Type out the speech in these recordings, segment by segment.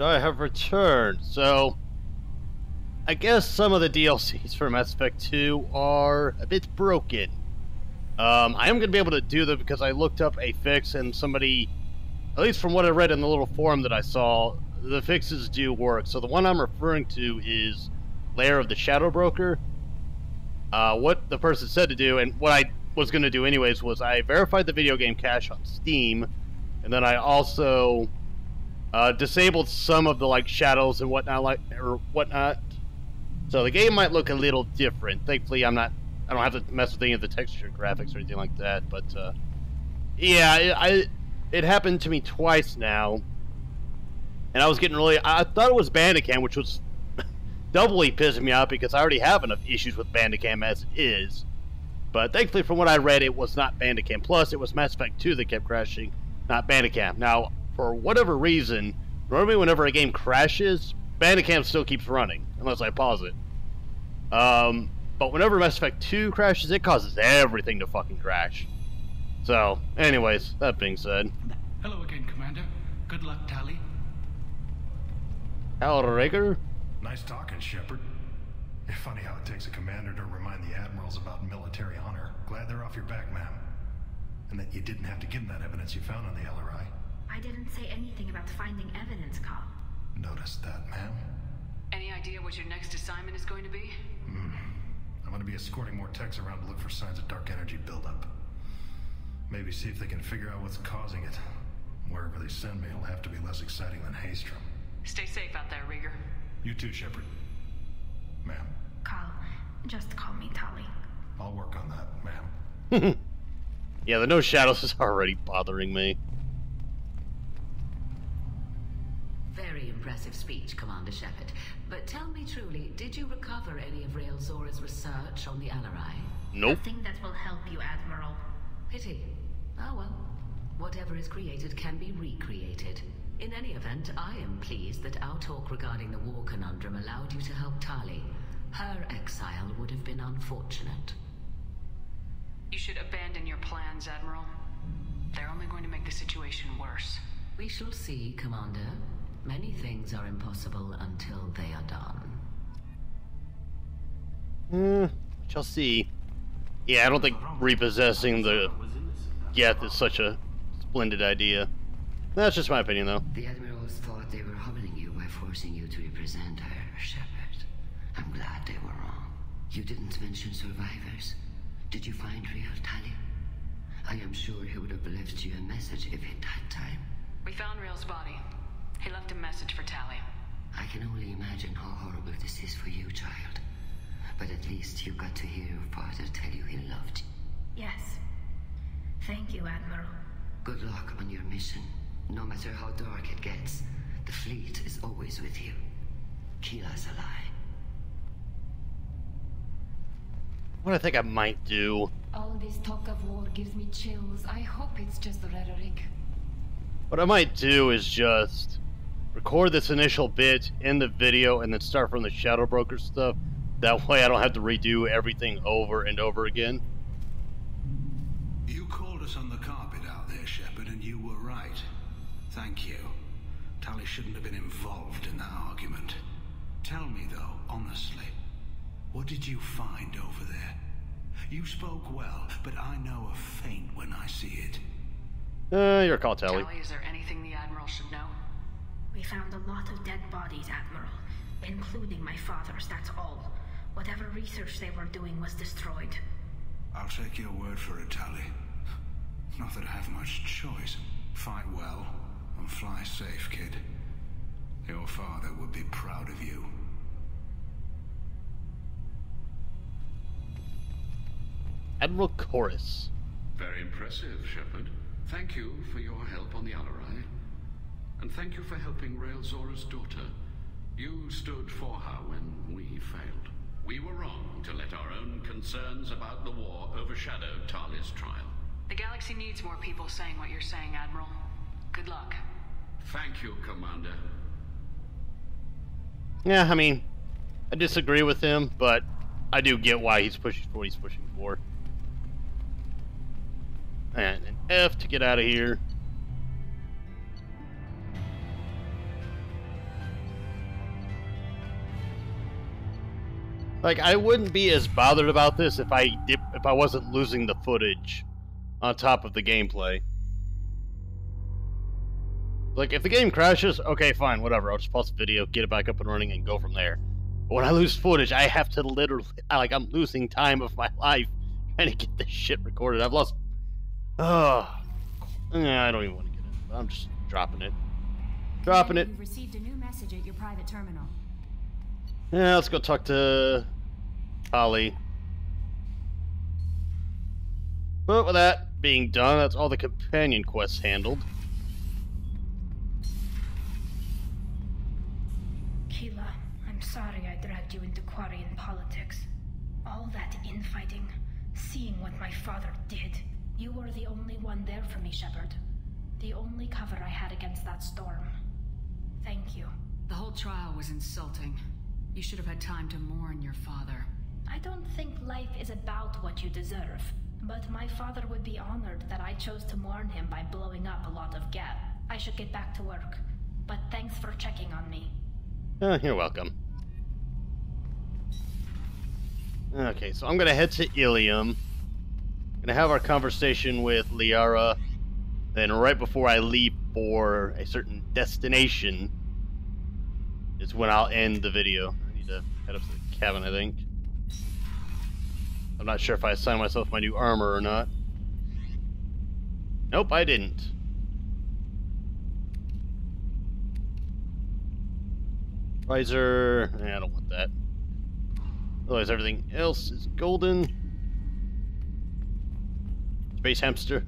I have returned. So, I guess some of the DLCs for Mass Effect 2 are a bit broken. I am going to be able to do them because I looked up a fix and somebody, at least from what I read in the little forum that I saw, the fixes do work. So the one I'm referring to is Lair of the Shadow Broker. What the person said to do, and what I was going to do anyways, was I verified the video game cache on Steam, and then I also disabled some of the shadows and whatnot. So the game might look a little different. Thankfully, I don't have to mess with any of the texture graphics or anything like that. But yeah, it happened to me twice now, and I was getting I thought it was Bandicam, which was doubly pissing me off because I already have enough issues with Bandicam as it is. But thankfully, from what I read, it was not Bandicam. Plus, it was Mass Effect 2 that kept crashing, not Bandicam. Now, for whatever reason, normally whenever a game crashes, Bandicam still keeps running, unless I pause it. But whenever Mass Effect 2 crashes, it causes everything to fucking crash. So, anyways, that being said. Hello again, Commander. Good luck, Tali. Tali'Zorah? Nice talking, Shepard. It's funny how it takes a commander to remind the admirals about military honor. Glad they're off your back, ma'am. And that you didn't have to give them that evidence you found on the LRI. I didn't say anything about finding evidence, Carl. Noticed that, ma'am. Any idea what your next assignment is going to be? I'm going to be escorting more techs around to look for signs of dark energy buildup. Maybe see if they can figure out what's causing it. Wherever they send me, it'll have to be less exciting than Haystrom. Stay safe out there, Rieger. You too, Shepard. Ma'am. Carl, just call me Tali. I'll work on that, ma'am. Yeah, the no shadows is already bothering me. Very impressive speech, Commander Shepard. But tell me truly, did you recover any of Tali'Zorah's research on the LRI? Nope. Nothing that will help you, Admiral. Pity. Oh well. Whatever is created can be recreated. In any event, I am pleased that our talk regarding the war conundrum allowed you to help Tali. Her exile would have been unfortunate. You should abandon your plans, Admiral. They're only going to make the situation worse. We shall see, Commander. Many things are impossible until they are done. Shall see. Yeah, I don't think repossessing the Geth is such a splendid idea. That's just my opinion, though. The Admirals thought they were humbling you by forcing you to represent her, Shepard. I'm glad they were wrong. You didn't mention survivors. Did you find real Tali? I am sure he would have left you a message if he'd had time. We found Rail's body. He left a message for Tali. I can only imagine how horrible this is for you, child. But at least you got to hear your father tell you he loved you. Yes. Thank you, Admiral. Good luck on your mission. No matter how dark it gets, the fleet is always with you. Keep us alive. What I think I might do. All this talk of war gives me chills. I hope it's just the rhetoric. What I might do is just record this initial bit in the video and then start from the Shadow Broker stuff. That way I don't have to redo everything over and over again. You called us on the carpet out there, Shepard, and you were right. Thank you. Tali shouldn't have been involved in that argument. Tell me, though, honestly, what did you find over there? You spoke well, but I know a feint when I see it. Your call, Tali. Tali, is there anything the Admiral should know? We found a lot of dead bodies, Admiral. Including my father's, that's all. Whatever research they were doing was destroyed. I'll take your word for it, Tali. Not that I have much choice. Fight well, and fly safe, kid. Your father would be proud of you. Admiral Chorus. Very impressive, Shepard. Thank you for your help on the LRI. And thank you for helping Tali'Zorah's daughter. You stood for her when we failed. We were wrong to let our own concerns about the war overshadow Tali's trial. The galaxy needs more people saying what you're saying, Admiral. Good luck. Thank you, Commander. Yeah, I mean, I disagree with him, but I do get why he's pushing for what he's pushing for. And an F to get out of here. Like, I wouldn't be as bothered about this if I wasn't losing the footage on top of the gameplay. Like, if the game crashes, okay, fine, whatever. I'll just pause the video, get it back up and running, and go from there. But when I lose footage, I have to literally... Like, I'm losing time of my life trying to get this shit recorded. I've lost... I don't even want to get it. I'm just dropping it. Dropping it. You've received a new message at your private terminal. Yeah, let's go talk to Tali. But with that being done, that's all the companion quests handled. Keela, I'm sorry I dragged you into Quarian politics. All that infighting, seeing what my father did. You were the only one there for me, Shepard. The only cover I had against that storm. Thank you. The whole trial was insulting. You should have had time to mourn your father. I don't think life is about what you deserve, but my father would be honored that I chose to mourn him by blowing up a lot of gas. I should get back to work, but thanks for checking on me. You're welcome. Okay, so I'm gonna head to Ilium. Gonna have our conversation with Liara. Then right before I leave for a certain destination is when I'll end the video. I need to head up to the cabin, I think. I'm not sure if I assigned myself my new armor or not. Nope, I didn't. Visor, I don't want that. Otherwise everything else is golden. Space hamster.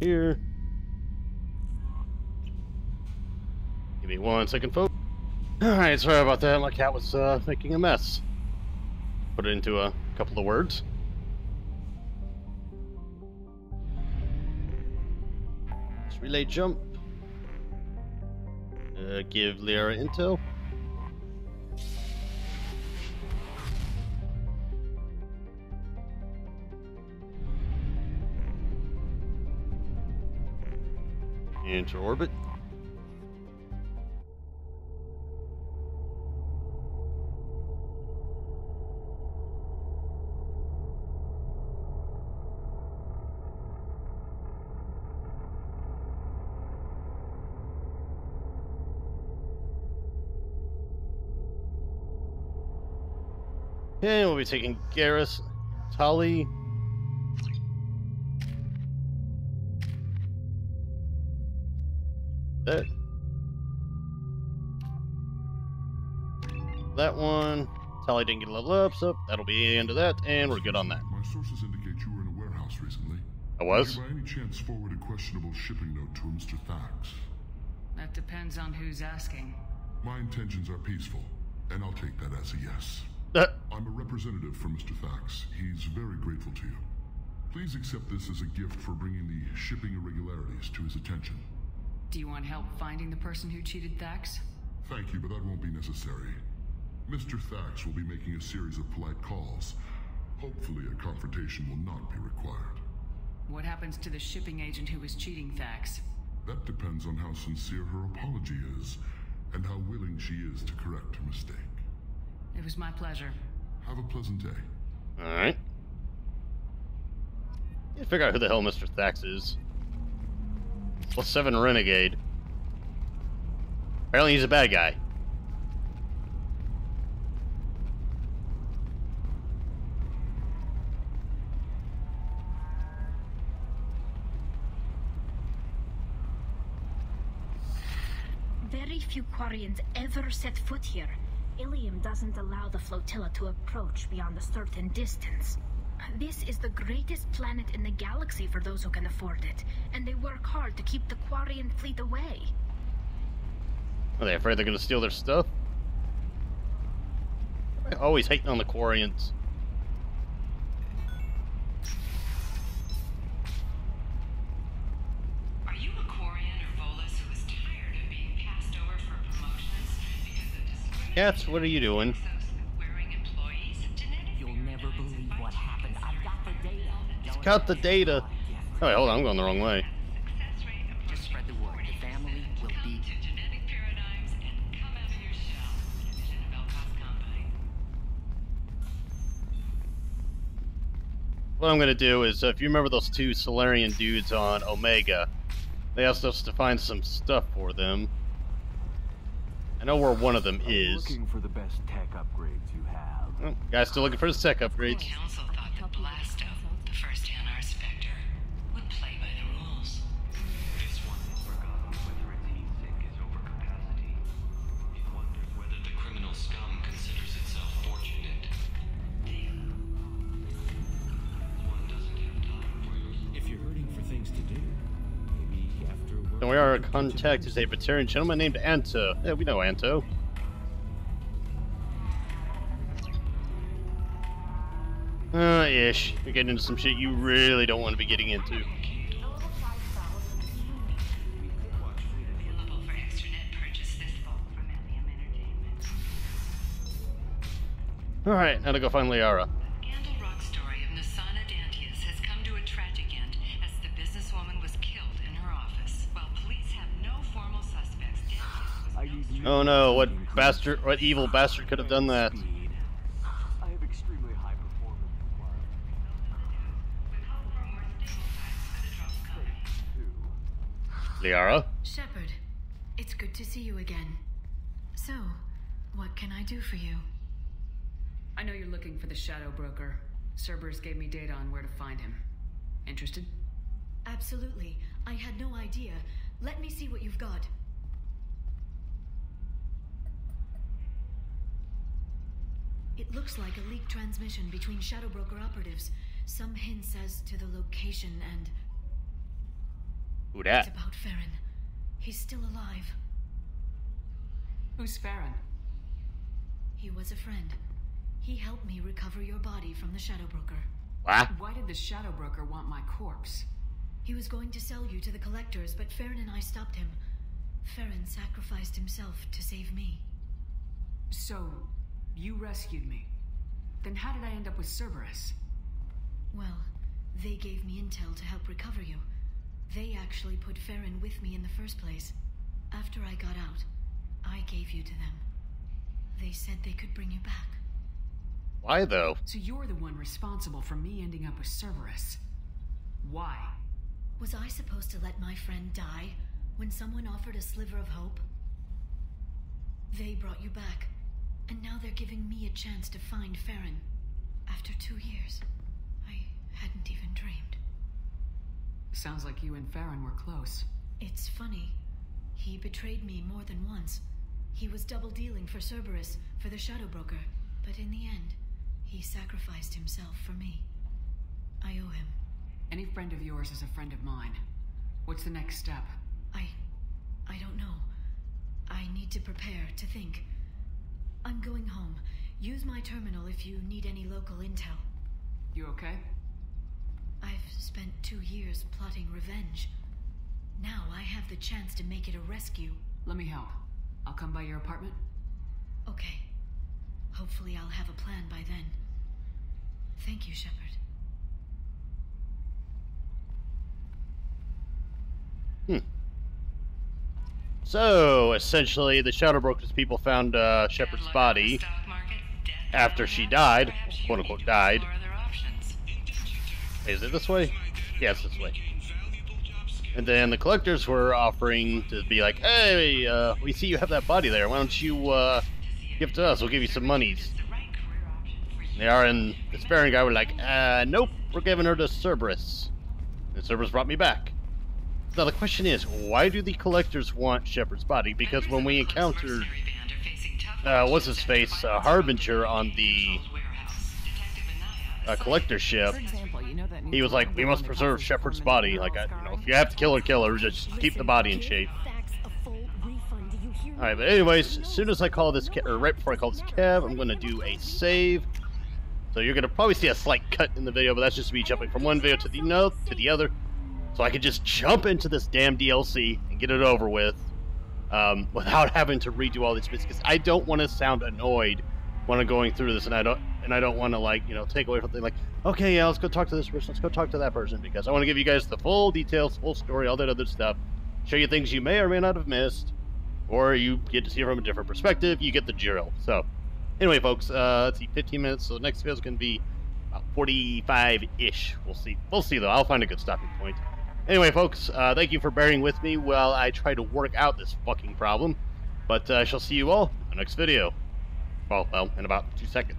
Here. Give me 1 second, folks. Alright, sorry about that. My cat was making a mess. Put it into a couple of words. Just relay jump. Give Liara intel. Enter orbit. Okay, we'll be taking Garrus, Tali. That one. Tali didn't get a level up, so that'll be the end of that, and we're good on that. My sources indicate you were in a warehouse recently. I was? Did you by any chance forward a questionable shipping note to a Mr. Thax? That depends on who's asking. My intentions are peaceful, and I'll take that as a yes. I'm a representative for Mr. Thax. He's very grateful to you. Please accept this as a gift for bringing the shipping irregularities to his attention. Do you want help finding the person who cheated Thax? Thank you, but that won't be necessary. Mr. Thax will be making a series of polite calls. Hopefully a confrontation will not be required. What happens to the shipping agent who was cheating Thax? That depends on how sincere her apology is, and how willing she is to correct her mistake. It was my pleasure. Have a pleasant day. Alright. Need to figure out who the hell Mr. Thax is. +7 Renegade. Apparently he's a bad guy. Very few Quarians ever set foot here. Ilium doesn't allow the flotilla to approach beyond a certain distance. This is the greatest planet in the galaxy for those who can afford it, and they work hard to keep the Quarian fleet away. Are they afraid they're gonna steal their stuff? I'm always hating on the Quarians. Are you a Quarian or Volus who is tired of being passed over for promotions because of discrimination? Cats, what are you doing? You'll never believe what happened. I've got the data. It's got the data. Oh wait, hold on, I'm going the wrong way. Just spread the word. The family will be what I'm going to do is, if you remember those two Solarian dudes on Omega, they asked us to find some stuff for them. I know where one of them is. Looking for the best tech upgrades you have. Oh, guy's still looking for his tech upgrades. The council thought that Blasto, the first NR Spectre, would play by the rules. This one has forgotten whether its heat sink is over capacity. It wonders whether the criminal scum considers itself fortunate. One doesn't have time for your... If you're hurting for things to do, maybe after work... And we are in contact is a veteran gentleman named Anto. Yeah, we know Anto. Ish. You're getting into some shit you really don't want to be getting into. Alright, now to go find Liara. Scandal rock story of Nasana Dantius has come to a tragic end as the businesswoman was killed in her office. While police have no formal suspects, Dantius was Oh no, what bastard, what evil bastard could have done that? I have extremely high performance requirements. Liara? Shepard, it's good to see you again. So, what can I do for you? I know you're looking for the Shadow Broker. Cerberus gave me data on where to find him. Interested? Absolutely. I had no idea. Let me see what you've got. It looks like a leaked transmission between Shadow Broker operatives. Some hints as to the location and... Who dat? It's about Farron. He's still alive. Who's Farron? He was a friend. He helped me recover your body from the Shadow Broker. What? Why did the Shadow Broker want my corpse? He was going to sell you to the collectors, but Farron and I stopped him. Farron sacrificed himself to save me. So, you rescued me. Then how did I end up with Cerberus? Well, they gave me intel to help recover you. They actually put Farron with me in the first place. After I got out, I gave you to them. They said they could bring you back. Why though? So you're the one responsible for me ending up with Cerberus. Why? Was I supposed to let my friend die when someone offered a sliver of hope? They brought you back, and now they're giving me a chance to find Farron. After 2 years, I hadn't even dreamed. Sounds like you and Farron were close. It's funny. He betrayed me more than once. He was double dealing for Cerberus, for the Shadow Broker, but in the end, he sacrificed himself for me. I owe him. Any friend of yours is a friend of mine. What's the next step? I don't know. I need to prepare, to think. I'm going home. Use my terminal if you need any local intel. You okay? I've spent 2 years plotting revenge. Now I have the chance to make it a rescue. Let me help. I'll come by your apartment. Okay. Hopefully I'll have a plan by then. Thank you, Shepard. So, essentially, the Shadow Broker's people found Shepard's body after she died, quote-unquote died. Is it this way? Yes, this way. And then the collectors were offering to be like, hey, we see you have that body there. Why don't you give it to us? We'll give you some monies. They are, and this Farron guy were like, nope, we're giving her to Cerberus. And Cerberus brought me back. Now the question is, why do the collectors want Shepard's body? Because when we encountered, what's his face, Harbinger on the collector ship, he was like, we must preserve Shepard's body. Like, you know, if you have to kill her, just keep the body in shape. Alright, but anyways, as soon as I call this, or right before I call this Kev, I'm going to do a save. So you're going to probably see a slight cut in the video, but that's just me jumping from one video to the other. So I could just jump into this damn DLC and get it over with without having to redo all these bits, because I don't want to sound annoyed when I'm going through this, and I don't want to, like, you know, take away from things like, okay, yeah, let's go talk to this person, let's go talk to that person, because I want to give you guys the full details, full story, all that other stuff, show you things you may or may not have missed, or you get to see it from a different perspective. You get the drill. So anyway, folks, let's see, 15 minutes, so the next video is going to be About 45-ish. We'll see. We'll see, though. I'll find a good stopping point. Anyway, folks, thank you for bearing with me while I try to work out this fucking problem. But I shall see you all in the next video. Well, in about 2 seconds.